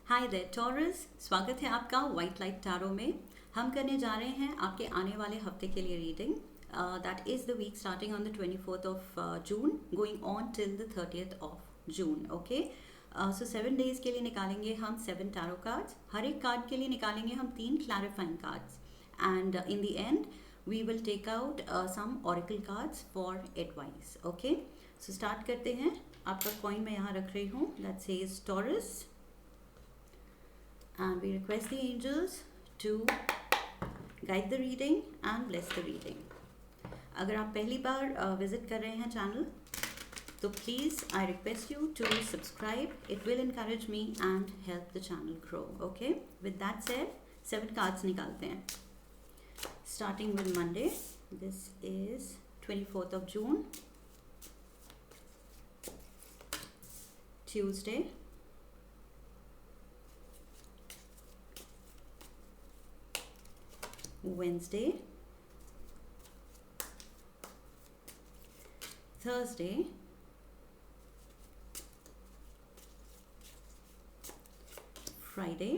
Hi there taurus, स्वागत है आपका वाइट लाइट टैरो में। हम करने जा रहे हैं आपके आने वाले हफ्ते के लिए reading. That is the week starting on the 24th of June going on till the 30th of June. Okay, so 7 days के लिए निकालेंगे हम 7 टैरो कार्ड्स। हर एक कार्ड के लिए निकालेंगे हम 3 clarifying cards and in the end we will take out some oracle cards for advice. Okay, so start करते हैं। आपका कॉइन मैं यहाँ रख रही हूँ, that says Taurus, and we request the angels to guide the reading and bless the reading. अगर आप पहली बार विजिट कर रहे हैं चैनल तो please I request you to subscribe. It will encourage me and help the channel grow. Okay, with that said, 7 cards निकालते हैं. Starting with Monday, this is 24th of June. Tuesday, Wednesday, Thursday, Friday,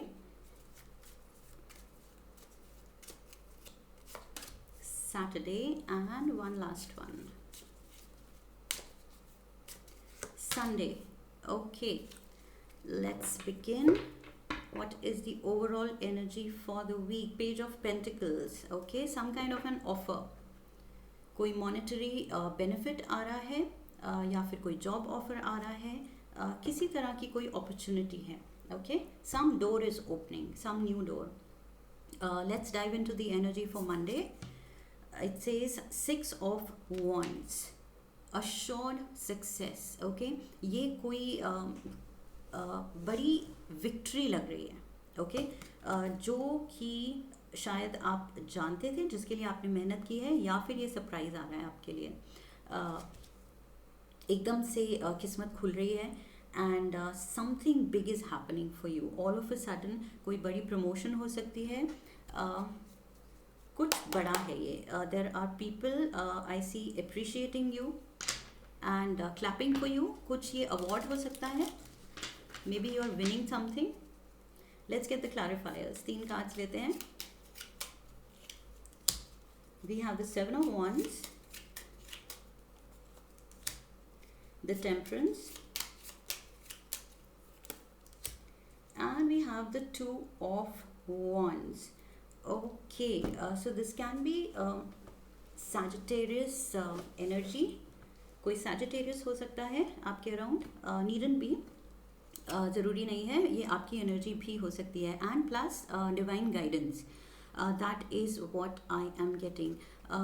Saturday, and one last one, Sunday. Okay, let's begin. What is the overall energy for the week? Page of Pentacles. Okay, some kind of an offer. कोई monetary benefit आ रहा है या फिर कोई job offer आ रहा है, किसी तरह की कोई opportunity है. Okay, some door is opening, some new door. Let's dive into the energy for Monday. It says 6 of Wands, assured success. Okay, ये कोई बड़ी विक्ट्री लग रही है. ओके, जो कि शायद आप जानते थे, जिसके लिए आपने मेहनत की है, या फिर ये सरप्राइज आ रहा है आपके लिए. एकदम से किस्मत खुल रही है and something big is happening for you. All of a sudden कोई बड़ी प्रमोशन हो सकती है, कुछ बड़ा है ये. There are people I see appreciating you and clapping for you. कुछ ये अवार्ड हो सकता है. Maybe you are winning something. Let's get the clarifiers. 3 cards लेते हैं. We have the 7 of Wands, the Temperance, and we have the 2 of Wands. Okay, so this can be Sagittarius energy. कोई Sagittarius हो सकता है आपके around. needn't be, ज़रूरी नहीं है, ये आपकी एनर्जी भी हो सकती है. And plus divine guidance, that is what I am getting.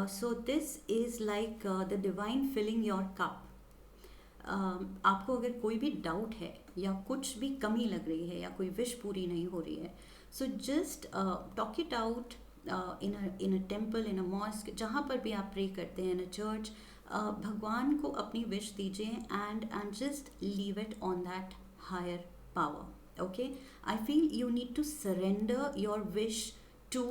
So this is like the divine filling your cup. आपको अगर कोई भी डाउट है या कुछ भी कमी लग रही है या कोई विश पूरी नहीं हो रही है, so just talk it out in a temple, in a mosque, जहाँ पर भी आप प्रे करते हैं, इन अ चर्च. भगवान को अपनी विश दीजिए and just leave it on that higher power. Okay, I feel you need to surrender your wish to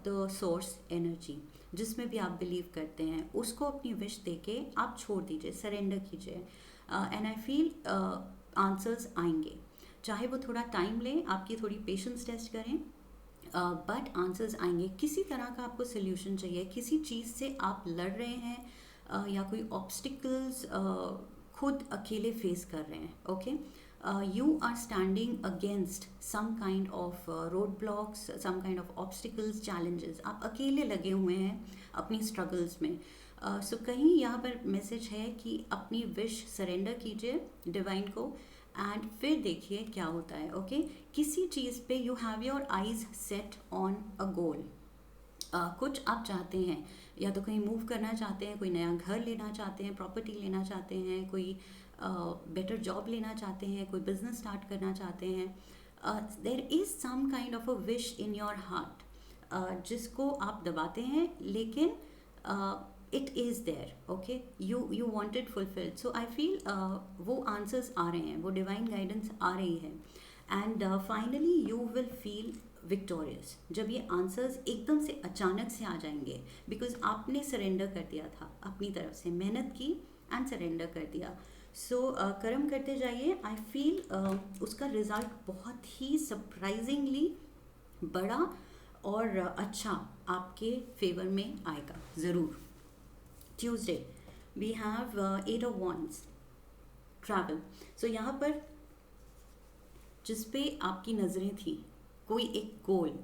the source energy. जिसमें भी आप बिलीव करते हैं उसको अपनी विश देके आप छोड़ दीजिए, सरेंडर कीजिए. एंड आई फील आंसर्स आएंगे, चाहे वो थोड़ा टाइम ले, आपकी थोड़ी पेशेंस टेस्ट करें, बट आंसर्स आएंगे. किसी तरह का आपको सोल्यूशन चाहिए, किसी चीज़ से आप लड़ रहे हैं या कोई ऑब्स्टिकल्स खुद अकेले फेस कर रहे हैं. Okay, you are standing against some kind of roadblocks, some kind of obstacles, challenges. आप अकेले लगे हुए हैं अपनी struggles में. So कहीं यहाँ पर मैसेज है कि अपनी विश सरेंडर कीजिए डिवाइन को एंड फिर देखिए क्या होता है. ओके, किसी चीज़ पे you have your eyes set on a goal. कुछ आप चाहते हैं, या तो कहीं मूव करना चाहते हैं, कोई नया घर लेना चाहते हैं, प्रॉपर्टी लेना चाहते हैं, कोई बेटर जॉब लेना चाहते हैं, कोई बिजनेस स्टार्ट करना चाहते हैं. There is some kind of a wish in your heart जिसको आप दबाते हैं, लेकिन it is there. Okay, you want it fulfilled. So I feel वो आंसर्स आ रहे हैं, वो डिवाइन गाइडेंस आ रही है and finally you will feel victorious. जब ये आंसर्स एकदम से अचानक से आ जाएंगे, बिकॉज आपने सरेंडर कर दिया था, अपनी तरफ से मेहनत की एंड सरेंडर कर दिया. सो कर्म करते जाइए। आई फील उसका रिजल्ट बहुत ही सरप्राइजिंगली बड़ा और अच्छा आपके फेवर में आएगा ज़रूर। Tuesday we have 8 of wands, travel. So यहाँ पर जिस पे आपकी नज़रें थी, कोई एक गोल,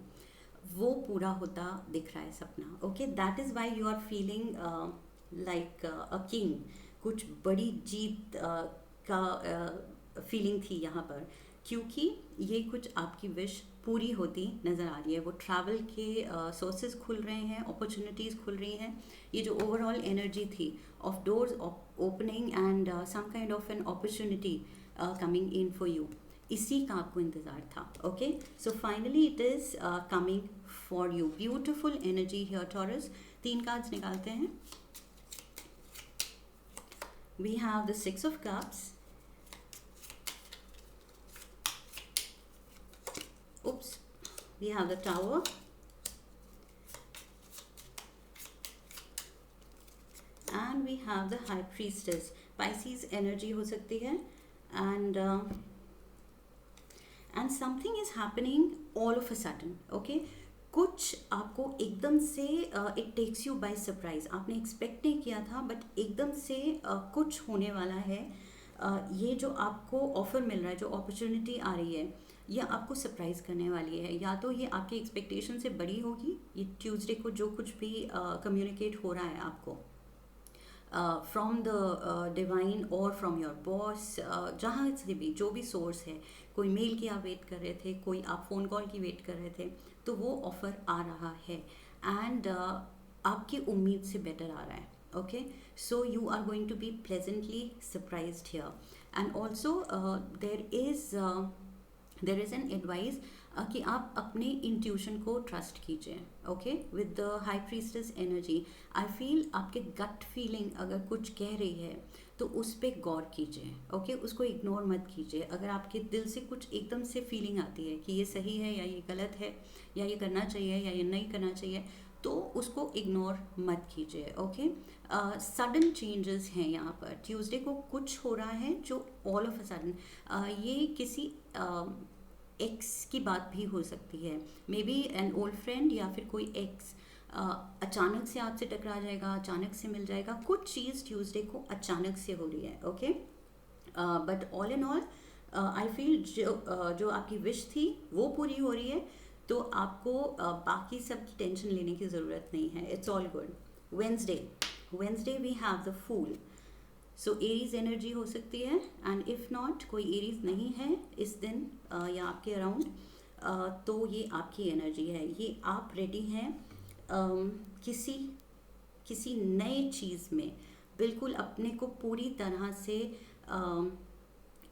वो पूरा होता दिख रहा है सपना। Okay, that is why you are feeling like a king. कुछ बड़ी जीत का फीलिंग थी यहाँ पर, क्योंकि ये कुछ आपकी विश पूरी होती नज़र आ रही है। वो ट्रैवल के सोर्सेज खुल रहे हैं, अपॉर्चुनिटीज़ खुल रही हैं। ये जो ओवरऑल एनर्जी थी of doors opening and some kind of an opportunity coming in for you, इसी का आपको इंतज़ार था। Okay, so finally it is coming for you. Beautiful energy here Taurus. 3 cards निकालते हैं। We have the 6 of cups, oops, we have the tower, and we have the high priestess. Pisces energy हो सकती है, and something is happening all of a sudden. Okay, कुछ आपको एकदम से it takes you by surprise. आपने expect नहीं किया था, बट एकदम से कुछ होने वाला है। ये जो आपको ऑफर मिल रहा है, जो अपॉर्चुनिटी आ रही है, ये आपको सरप्राइज करने वाली है। या तो ये आपकी एक्सपेक्टेशन से बड़ी होगी। ये ट्यूसडे को जो कुछ भी कम्युनिकेट हो रहा है आपको फ्रॉम द डिवाइन और फ्रॉम योर बॉस, जहाँ से भी जो भी सोर्स है, कोई मेल की आप वेट कर रहे थे, कोई आप फ़ोन कॉल की वेट कर रहे थे, तो वो ऑफ़र आ रहा है एंड आपकी उम्मीद से बेटर आ रहा है। Okay, so you are going to be pleasantly surprised here. And also there is an advice कि आप अपने इंट्यूशन को ट्रस्ट कीजिए। Okay, with the high priestess energy I feel आपके गट फीलिंग अगर कुछ कह रही है तो उस पर गौर कीजिए। ओके, उसको इग्नोर मत कीजिए। अगर आपके दिल से कुछ एकदम से फीलिंग आती है कि ये सही है या ये गलत है, या ये करना चाहिए या ये नहीं करना चाहिए, तो उसको इग्नोर मत कीजिए। ओके, सडन चेंजेस हैं यहाँ पर। ट्यूसडे को कुछ हो रहा है जो ऑल ऑफ अ सडन, ये किसी एक्स की बात भी हो सकती है, may be an old friend या फिर कोई एक्स अचानक से आपसे टकरा जाएगा, अचानक से मिल जाएगा। कुछ चीज़ ट्यूसडे को अचानक से हो रही है। Okay, but all in all I feel जो आपकी विश थी वो पूरी हो रही है, तो आपको बाकी सब की टेंशन लेने की ज़रूरत नहीं है। It's all good. Wednesday we have the fool. So Aries energy हो सकती है, एंड इफ़ नॉट कोई एरीज नहीं है इस दिन या आपके अराउंड, तो ये आपकी एनर्जी है। ये आप रेडी हैं किसी नए चीज़ में बिल्कुल अपने को पूरी तरह से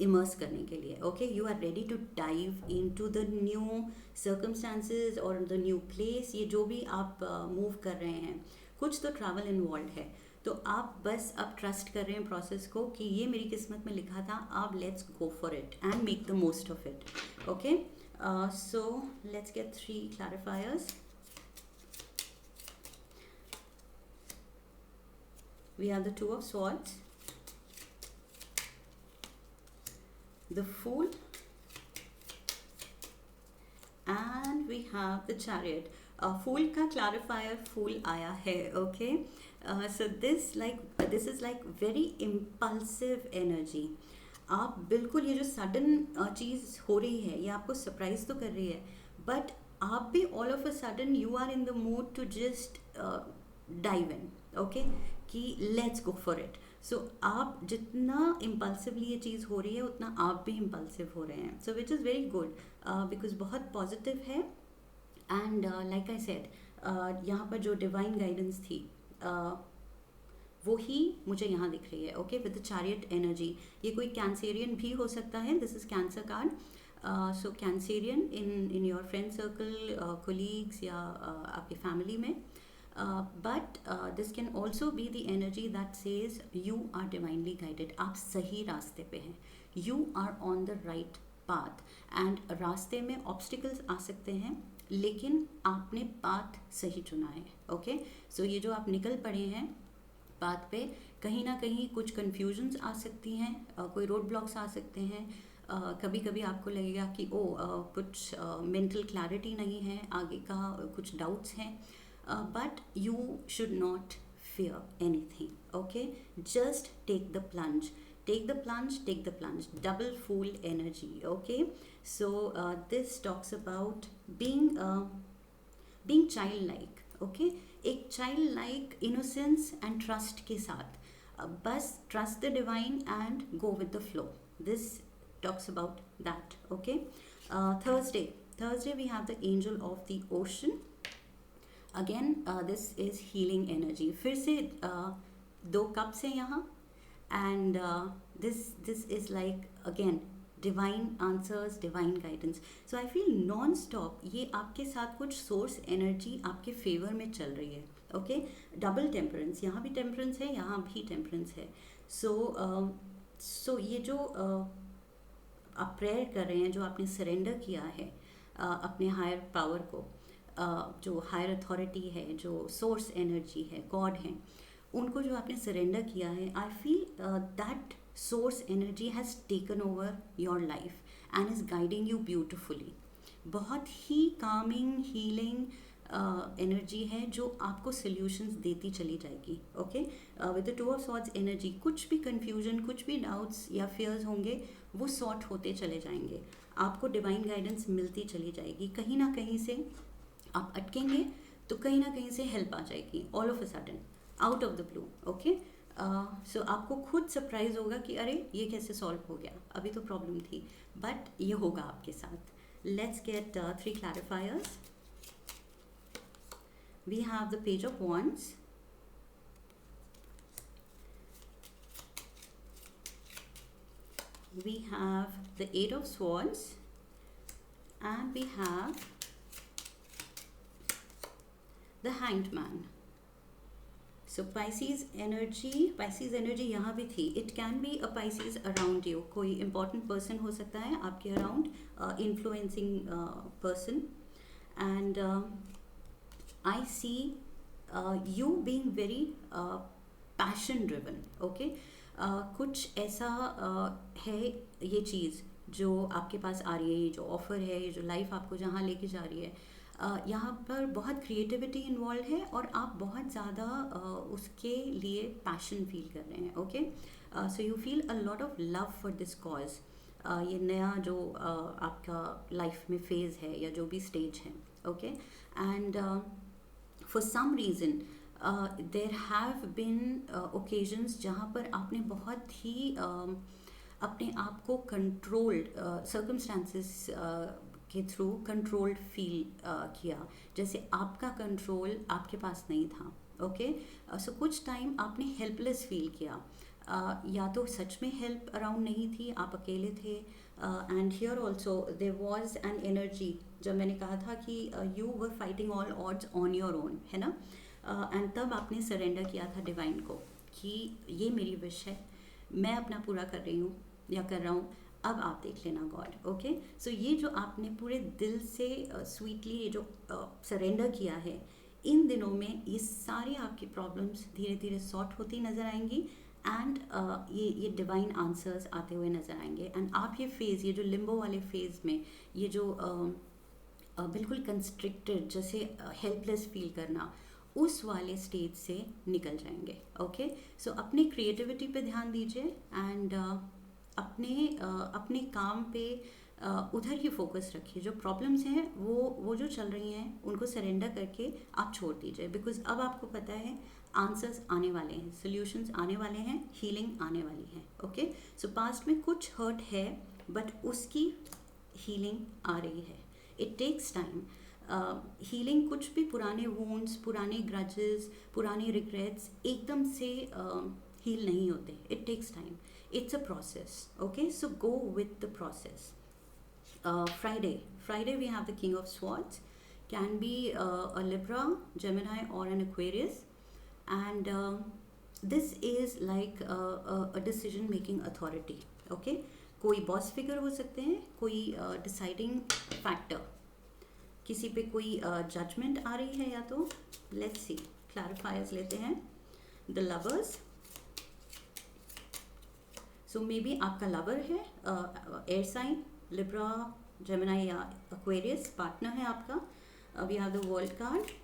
इमर्स करने के लिए। Okay, you are ready to dive in to the new circumstances और द न्यू प्लेस। ये जो भी आप मूव कर रहे हैं, कुछ तो ट्रैवल इन्वॉल्व है, तो आप बस अब ट्रस्ट कर रहे हैं प्रोसेस को कि ये मेरी किस्मत में लिखा था। आप let's go for it and make the most of it. Okay, so let's get 3 clarifiers. We have the 2 of swords, the fool, and we have the chariot. फूल का क्लैरिफायर फूल आया है। Okay, so this is like very impulsive energy. आप बिल्कुल, ये जो sudden चीज़ हो रही है, ये आपको सरप्राइज तो कर रही है, बट आप भी all of a sudden you are in the mood to just dive in. Okay, कि let's go for it. So आप जितना इम्पल्सिवली ये चीज़ हो रही है, उतना आप भी इम्पल्सिव हो रहे हैं। So which is very good, because बहुत पॉजिटिव है। एंड लाइक आई सेड, यहाँ पर जो डिवाइन गाइडेंस थी वो ही मुझे यहाँ दिख रही है। Okay, with the chariot energy. ये कोई कैंसेरियन भी हो सकता है। This is Cancer card. So Cancerian in your friend circle, colleagues या आपकी फैमिली में, but this can also be the energy that says you are divinely guided. आप सही रास्ते पे हैं, you are on the right path. And रास्ते में ऑब्स्टिकल्स आ सकते हैं, लेकिन आपने पाथ सही चुना है। ओके, सो ये जो आप निकल पड़े हैं पाथ पे, कहीं ना कहीं कुछ कन्फ्यूजन्स आ सकती हैं, कोई रोड ब्लॉक्स आ सकते हैं, कभी कभी आपको लगेगा कि कुछ मेंटल क्लैरिटी नहीं है, आगे का कुछ डाउट्स हैं, but you should not fear anything. Okay, just take the plunge, take the plunge, double fool energy. Okay, so this talks about being childlike. Okay, एक childlike innocence and trust के साथ, बस trust the divine and go with the flow. This talks about that. Okay, Thursday we have the angel of the ocean. Again this is healing energy, फिर से दो cups हैं यहाँ, and this is like again divine answers, divine guidance. So I feel non stop ये आपके साथ कुछ source energy आपके फेवर में चल रही है. ओके, डबल टेम्परेंस, यहाँ भी टेम्परेंस है, यहाँ भी टेम्परेंस है. सो ये जो आप प्रेयर कर रहे हैं, जो आपने सरेंडर किया है अपने हायर पावर को, जो हायर अथॉरिटी है, जो सोर्स एनर्जी है, गॉड हैं, उनको जो आपने सरेंडर किया है, I feel that source energy has taken over your life and is guiding you beautifully. बहुत ही कामिंग, हीलिंग एनर्जी है जो आपको सॉल्यूशंस देती चली जाएगी. Okay, with the 2 of swords energy, कुछ भी कन्फ्यूजन, कुछ भी डाउट्स या फियर्स होंगे वो सॉर्ट होते चले जाएंगे, आपको डिवाइन गाइडेंस मिलती चली जाएगी. कहीं ना कहीं से आप अटकेंगे तो कहीं ना कहीं से हेल्प आ जाएगी, all of a sudden, out of the blue. Okay, so आपको खुद सरप्राइज होगा कि अरे ये कैसे सॉल्व हो गया, अभी तो प्रॉब्लम थी, बट ये होगा आपके साथ. Let's get 3 clarifiers. We have the page of wands, we have the 8 of swords, and we have the hanged man. So Pisces energy यहाँ भी थी. It can be a Pisces around you. कोई important person हो सकता है आपके around, influencing person, and I see you being very passion driven. Okay, कुछ ऐसा है ये चीज़ जो आपके पास आ रही है, ये जो ऑफ़र है, ये जो लाइफ आपको जहाँ लेके जा रही है, यहाँ पर बहुत क्रिएटिविटी इन्वॉल्व है और आप बहुत ज़्यादा उसके लिए पैशन फील कर रहे हैं. Okay, so you feel a lot of love for this cause. ये नया जो आपका लाइफ में फेज़ है या जो भी स्टेज है. Okay, and for some reason there have been occasions जहाँ पर आपने बहुत ही अपने आप को कंट्रोल्ड सर्कमस्टांसिस के थ्रू कंट्रोल्ड फील किया, जैसे आपका कंट्रोल आपके पास नहीं था. ओके, सो कुछ टाइम आपने हेल्पलेस फील किया, या तो सच में हेल्प अराउंड नहीं थी, आप अकेले थे. And here also there was an energy, जब मैंने कहा था कि you were fighting all odds on your own, है ना, एंड तब आपने सरेंडर किया था डिवाइन को कि ये मेरी विश है, मैं अपना पूरा कर रही हूँ या कर रहा हूँ, अब आप देख लेना गॉड. ओके, सो ये जो आपने पूरे दिल से स्वीटली ये जो सरेंडर किया है, इन दिनों में ये सारी आपकी प्रॉब्लम्स धीरे धीरे सॉर्ट होती नज़र आएंगी, एंड ये डिवाइन आंसर्स आते हुए नज़र आएंगे. एंड आप ये फेज़, ये जो लिम्बो वाले फेज़ में, ये जो बिल्कुल कंस्ट्रिक्टेड, जैसे हेल्पलेस फील करना, उस वाले स्टेज से निकल जाएंगे. ओके, सो अपनी क्रिएटिविटी पे ध्यान दीजिए, एंड अपने काम पे उधर ही फोकस रखिए. जो प्रॉब्लम्स हैं वो जो चल रही हैं उनको सरेंडर करके आप छोड़ दीजिए, बिकॉज अब आपको पता है आंसर्स आने वाले हैं, सॉल्यूशंस आने वाले हैं, हीलिंग आने वाली है. ओके, सो पास्ट में कुछ हर्ट है बट उसकी हीलिंग आ रही है. It takes time. हीलिंग, कुछ भी पुराने वुंड्स, पुराने ग्रजेस, पुराने रिग्रेट्स एकदम से हील नहीं होते. It takes time. It's a process. Okay, so go with the process. Friday we have the King of Swords. Can be a Libra, Gemini, or an Aquarius, and this is like a decision making authority. Okay, कोई boss figure हो सकते हैं, कोई deciding factor, किसी पे कोई judgement आ रही है, या तो लेट्स सी क्लैरिफायर्स लेते हैं. The lovers, so maybe आपका लवर है एयर साइन, लिब्रा, जेमिनी या एक्वेरियस पार्टनर है आपका. We have the world card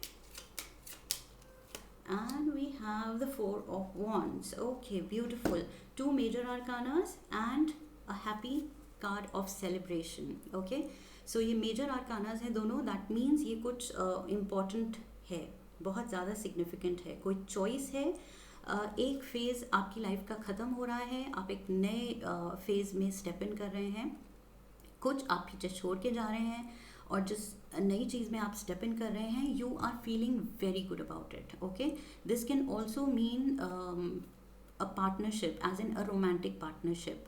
and we have the four of wands. Okay, beautiful. Two major arcanas and a happy card of celebration. Okay, so ये major arcanas है दोनों. That means ये कुछ important है, बहुत ज़्यादा significant है, कोई choice है. एक फेज़ आपकी लाइफ का ख़त्म हो रहा है, आप एक नए फेज़ में स्टेप इन कर रहे हैं, कुछ आप पीछे छोड़ के जा रहे हैं और जिस नई चीज़ में आप स्टेप इन कर रहे हैं, you are feeling very good about it. Okay, this can also mean a partnership as in a romantic partnership.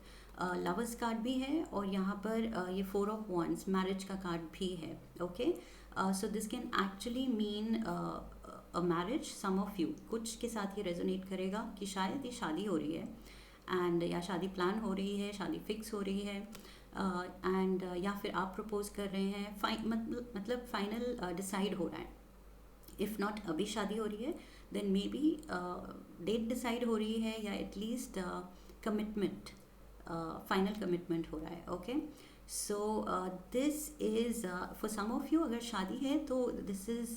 Lovers card भी है और यहाँ पर ये फोर ऑफ वॉन्ड्स मैरिज का कार्ड भी है. Okay, so this can actually mean a marriage. Some of you, कुछ के साथ ये रेजोनेट करेगा कि शायद ये शादी हो रही है एंड या शादी प्लान हो रही है, शादी फिक्स हो रही है एंड या फिर आप प्रपोज कर रहे हैं. मतलब फाइनल डिसाइड हो रहा है. इफ़ नॉट अभी शादी हो रही है then maybe date decide हो रही है या एटलीस्ट कमिटमेंट, फाइनल कमिटमेंट हो रहा है. Okay, so this is for some of you, अगर शादी है तो this is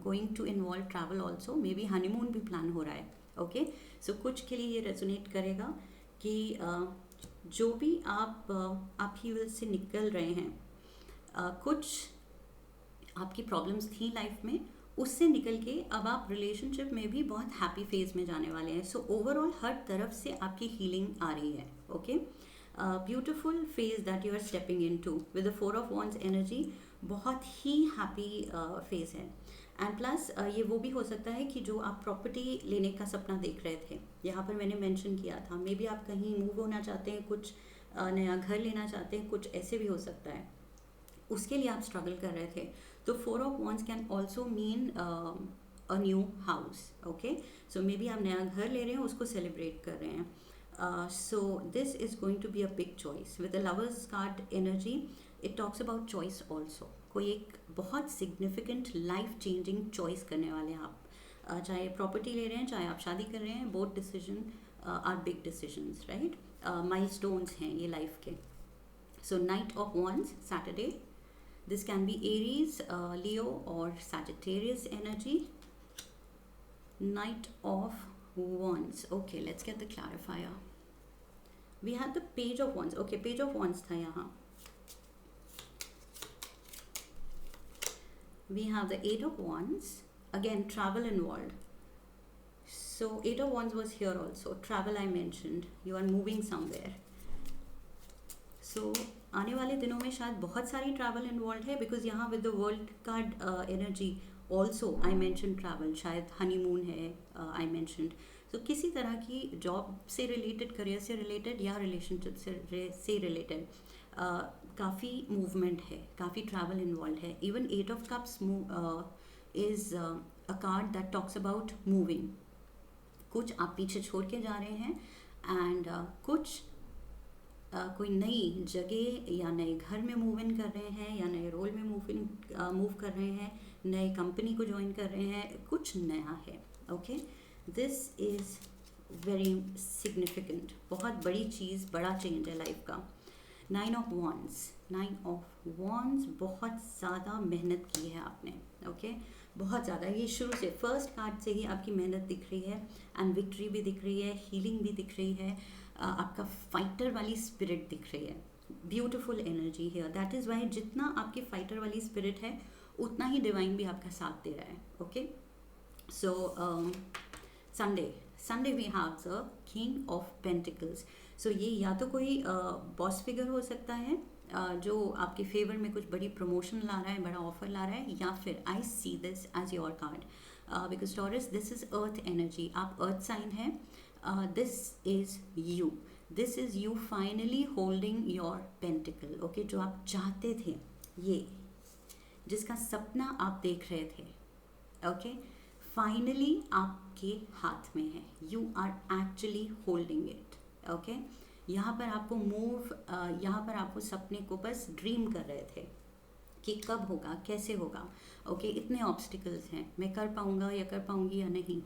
going to involve travel also. Maybe honeymoon भी प्लान हो रहा है. ओके, सो कुछ के लिए ये रेजोनेट करेगा कि जो भी आप अपहीवल से निकल रहे हैं, कुछ आपकी प्रॉब्लम्स थी लाइफ में, उससे निकल के अब आप रिलेशनशिप में भी बहुत हैप्पी फेज में जाने वाले हैं. सो ओवरऑल हर तरफ से आपकी हीलिंग आ रही है. Okay, beautiful phase that you are stepping into with the four of wands energy. बहुत ही हैप्पी फेज है. एंड प्लस ये वो भी हो सकता है कि जो आप प्रॉपर्टी लेने का सपना देख रहे थे, यहाँ पर मैंने मेंशन किया था, मे बी आप कहीं मूव होना चाहते हैं, कुछ नया घर लेना चाहते हैं, कुछ ऐसे भी हो सकता है, उसके लिए आप स्ट्रगल कर रहे थे. तो four of wands can also mean a new house. Okay, so may be आप नया घर ले रहे हैं, उसको सेलिब्रेट कर रहे हैं. So this is going to be a big choice with the lovers card energy. It talks about choice also. कोई एक बहुत सिग्निफिकेंट लाइफ चेंजिंग चॉइस करने वाले हैं आप. चाहे प्रॉपर्टी ले रहे हैं, चाहे आप शादी कर रहे हैं, both decision are big decisions, right. Milestones हैं ये लाइफ के. So knight of wands, Saturday. This can be Aries, Leo और Sagittarius energy. Knight of wands. Okay, let's get the clarifier. We have the page of wands. Okay, page of wands था यहाँ. We have the Eight of Wands, again travel involved. So Eight of Wands was here also. Travel I mentioned. You are moving somewhere. So आने वाले दिनों में शायद बहुत सारी travel involve है, बिकॉज यहाँ with the world card energy also I mention travel. शायद हनीमून है आई मैंशनड. तो किसी तरह की जॉब से रिलेटेड, करियर से रिलेटेड या रिलेशनशिप से रिलेटेड काफ़ी मूवमेंट है, काफ़ी ट्रैवल इन्वॉल्व है. Even at of cups is a card that talks about moving. कुछ आप पीछे छोड़ के जा रहे हैं एंड कुछ कोई नई जगह या नए घर में मूव इन कर रहे हैं, या नए रोल में मूव कर रहे हैं, नए कंपनी को ज्वाइन कर रहे हैं, कुछ नया है. Okay, this is very significant. बहुत बड़ी चीज़, बड़ा चेंज है लाइफ का. Nine of wands. Nine of wands, बहुत ज़्यादा मेहनत की है आपने. ओके, बहुत ज़्यादा. ये शुरू से फर्स्ट कार्ड से ही आपकी मेहनत दिख रही है एंड विक्ट्री भी दिख रही है, हीलिंग भी दिख रही है, आपका फाइटर वाली स्पिरिट दिख रही है. ब्यूटिफुल एनर्जी है. दैट इज़ वाई जितना आपकी फाइटर वाली स्पिरिट है उतना ही डिवाइन भी आपका साथ दे रहा है. Okay, so Sunday we have the king of pentacles. So ये या तो कोई बॉस फिगर हो सकता है जो आपके फेवर में कुछ बड़ी प्रमोशन ला रहा है, बड़ा ऑफर ला रहा है, या फिर I see this as your card because Taurus this is earth energy. आप अर्थ साइन है. This is you. This is you finally holding your pentacle. Okay, जो आप चाहते थे, ये जिसका सपना आप देख रहे थे, ओके, फाइनली आपके हाथ में है. You are actually holding it. Okay, यहाँ पर आपको यहाँ पर आपको सपने को बस ड्रीम कर रहे थे कि कब होगा, कैसे होगा. ओके, इतने ऑब्स्टिकल्स हैं, मैं कर पाऊँगा या कर पाऊँगी या नहीं,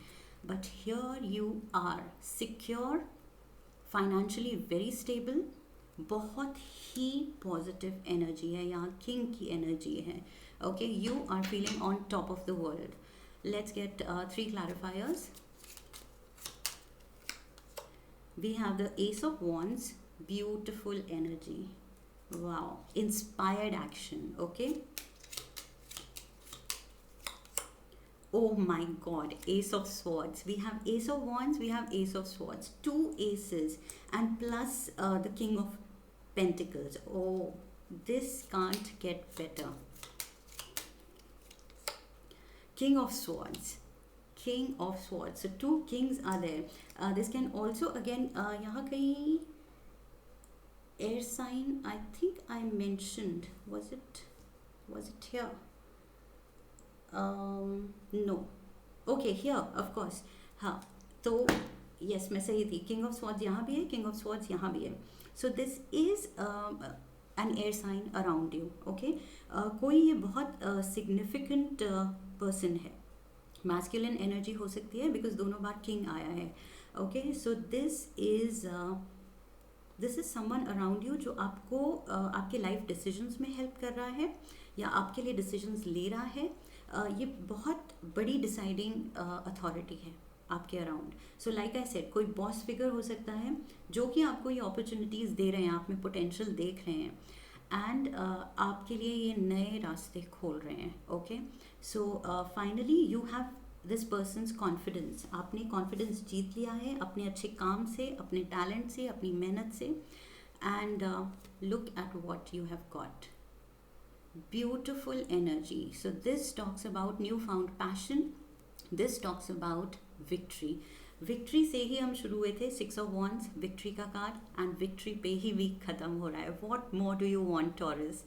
but here you are secure, financially very stable, बहुत ही पॉजिटिव एनर्जी है यहाँ, किंग की एनर्जी है. Okay, you are feeling on top of the world. Let's get 3 clarifiers. We have the Ace of Wands, beautiful energy. Wow, inspired action. Okay. Oh my god, Ace of Swords. We have Ace of Wands, we have Ace of Swords. 2 aces and plus the King of Pentacles. Oh, this can't get better. King of Swords. King of Swords. So 2 kings are there. This can also again, यहाँ कहीं air sign, I think I mentioned. Was it here? No. Okay, here of course. हाँ, तो yes, मैं सही थी. King of Swords यहाँ भी है, King of Swords यहाँ भी है. So this is an air sign around you. Okay, कोई ये बहुत significant person है. Masculine energy हो सकती है because दोनों बार king आया है. Okay, so this is someone around you जो आपको आपके लाइफ डिसीजंस में हेल्प कर रहा है या आपके लिए डिसीजंस ले रहा है. ये बहुत बड़ी डिसाइडिंग अथॉरिटी है आपके around. So like I said, कोई बॉस फिगर हो सकता है जो कि आपको ये अपॉर्चुनिटीज़ दे रहे हैं, आप में पोटेंशियल देख रहे हैं एंड आपके लिए ये नए रास्ते खोल रहे हैं. Okay, so finally you have this persons confidence. आपने कॉन्फिडेंस जीत लिया है अपने अच्छे काम से, अपने टैलेंट से, अपनी मेहनत से. And look at what you have got. Beautiful energy. So this talks about newfound passion. This talks about victory. Victory से ही हम शुरू हुए थे. 6 of Wands, victory का कार्ड, and victory पे ही वीक ख़त्म हो रहा है. What more do you want, Taurus?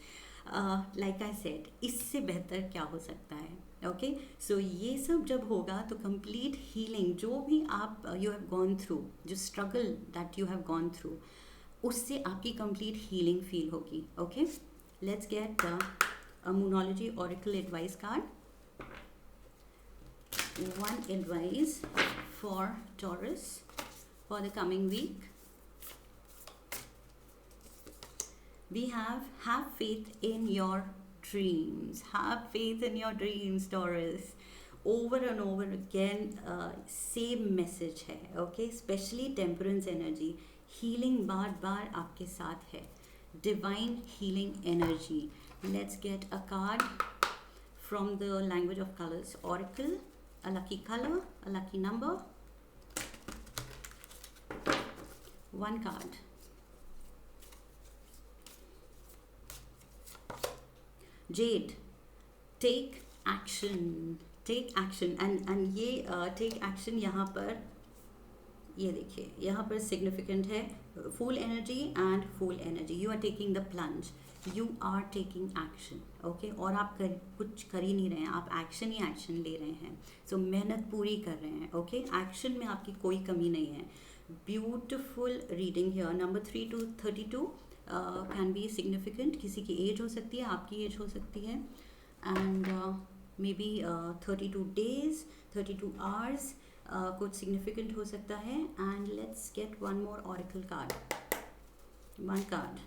Like I said, इससे बेहतर क्या हो सकता है. Okay, so ये सब जब होगा तो complete healing, जो भी आप you have gone through, जो struggle that you have gone through, उससे आपकी complete healing feel होगी. Okay. Let's get a Moonology Oracle advice card. One advice for Taurus for the coming week. We have faith in your dreams. Have faith in your dreams, Taurus. Over and over again, same message है. Okay, especially Temperance energy. Healing बार बार आपके साथ है. Divine healing energy. Let's get a card from the language of colors oracle. A lucky color, a lucky number. One card. Jade. Take action. Take action. And ये take action यहाँ पर, ये देखिए यहाँ पर सिग्निफिकेंट है. Fool energy and fool energy. You are taking the plunge, you are taking action. Okay, और आप कुछ कर ही नहीं रहे हैं, आप एक्शन ही एक्शन ले रहे हैं. सो मेहनत पूरी कर रहे हैं. ओके, एक्शन में आपकी कोई कमी नहीं है. Beautiful reading here. Number 3 to 32 can be significant. किसी की एज हो सकती है, आपकी एज हो सकती है. And maybe 32 days, 32 hours कुछ सिग्निफिकेंट हो सकता है. And let's get one more oracle card. One card.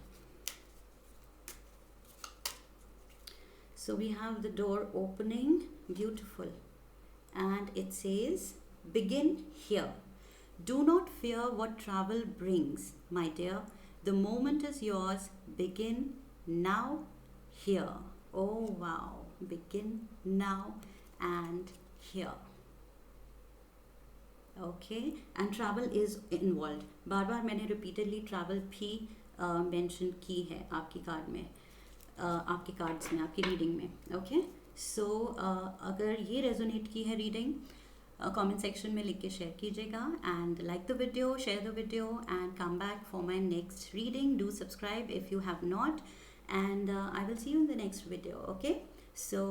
So we have the door opening. Beautiful. And it says begin here. Do not fear what travel brings, my dear. The moment is yours. Begin now here. Oh wow. Begin now and here. Okay, and travel is involve. बार बार मैंने repeatedly travel भी mention की है आपकी card में, आपके cards में, आपकी रीडिंग में. ओके, सो अगर ये रेजोनेट की है रीडिंग, कमेंट सेक्शन में लिख के शेयर कीजिएगा. And like the video, share the video and come back for my next reading. Do subscribe if you have not and I will see you in the next video. Okay, so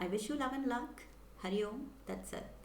I wish you love and luck. Hari Om. That's it.